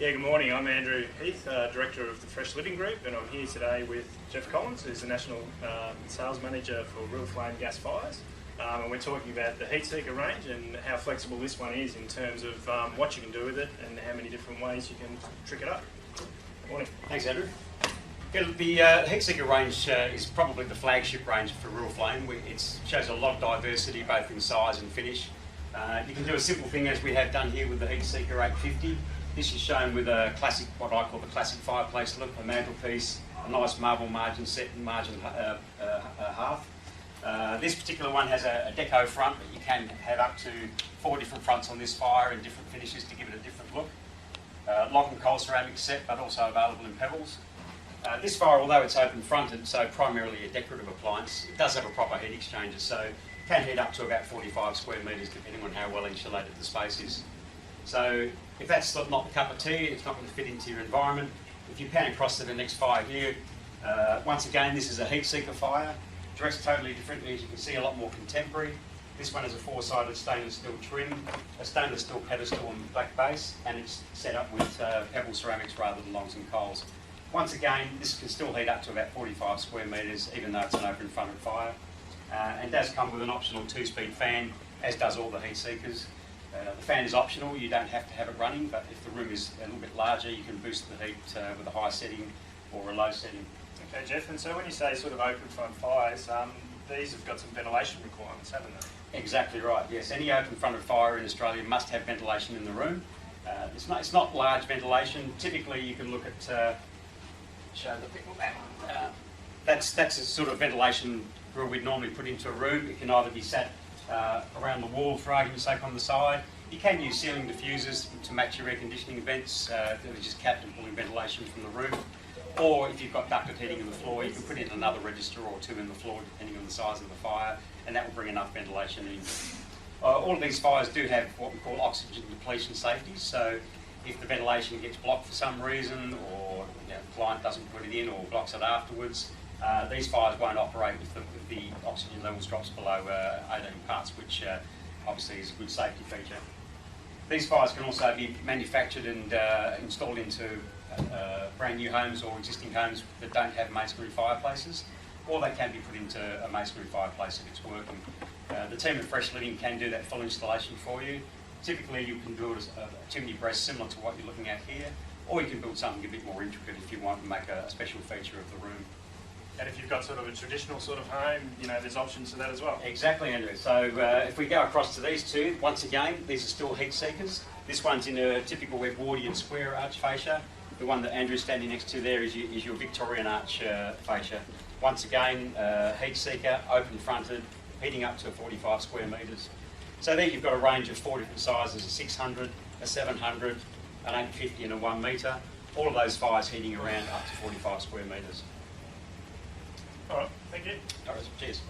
Yeah, good morning. I'm Andrew Heath, Director of the Fresh Living Group, and I'm here today with Jeff Collins, who's the National Sales Manager for Real Flame Gas Fires. And we're talking about the Heatseeker range and how flexible this one is in terms of what you can do with it and how many different ways you can trick it up. Good morning. Thanks, Andrew. Yeah, the Heatseeker range is probably the flagship range for Real Flame. It shows a lot of diversity both in size and finish. You can do a simple thing as we have done here with the Heatseeker 850. This is shown with a classic, what I call the classic fireplace look, a mantelpiece, a nice marble margin set and margin half. This particular one has a deco front, but you can have up to 4 different fronts on this fire and different finishes to give it a different look. Lock and coal ceramic set, but also available in pebbles. This fire, although it's open fronted, so primarily a decorative appliance, it does have a proper heat exchanger, so it can heat up to about 45 square metres depending on how well insulated the space is. So if that's not the cup of tea, it's not going to fit into your environment. If you pan across to the next fire here, once again this is a Heatseeker fire, dressed totally differently, as you can see, a lot more contemporary. This one has a 4-sided stainless steel trim, a stainless steel pedestal and black base, and it's set up with pebble ceramics rather than longs and coals. Once again, this can still heat up to about 45 square metres, even though it's an open fronted fire, and does come with an optional 2-speed fan, as does all the Heatseekers. The fan is optional, you don't have to have it running, but if the room is a little bit larger, you can boost the heat with a high setting or a low setting. Okay, Jeff, and so when you say sort of open front fires, these have got some ventilation requirements, haven't they? Exactly right, yes. Any open fronted fire in Australia must have ventilation in the room. It's not large ventilation. Typically you can look at, show the people that. That's a sort of ventilation grill we'd normally put into a room. It can either be sat around the wall, for argument's sake, on the side. You can use ceiling diffusers to match your air conditioning vents. They're just capped and pulling ventilation from the roof. Or if you've got ducted heating in the floor, you can put in another register or 2 in the floor, depending on the size of the fire, and that will bring enough ventilation in. All of these fires do have what we call oxygen depletion safeties. So if the ventilation gets blocked for some reason, or the client doesn't put it in or blocks it afterwards, these fires won't operate if the oxygen levels drops below 18 parts, which obviously is a good safety feature. These fires can also be manufactured and installed into brand new homes or existing homes that don't have masonry fireplaces, or they can be put into a masonry fireplace if it's working. The team at Fresh Living can do that full installation for you. Typically you can build a chimney breast similar to what you're looking at here, or you can build something a bit more intricate if you want to make a special feature of the room. And if you've got sort of a traditional sort of home, you know, there's options for that as well. Exactly, Andrew. So if we go across to these two, once again, these are still Heatseekers. This one's in a typical Edwardian square arch fascia. The one that Andrew's standing next to there is your Victorian arch fascia. Once again, Heatseeker, open fronted, heating up to 45 square metres. So there you've got a range of 4 different sizes, a 600, a 700, an 850 and a 1 metre. All of those fires heating around up to 45 square metres. All right, thank you. All right, cheers.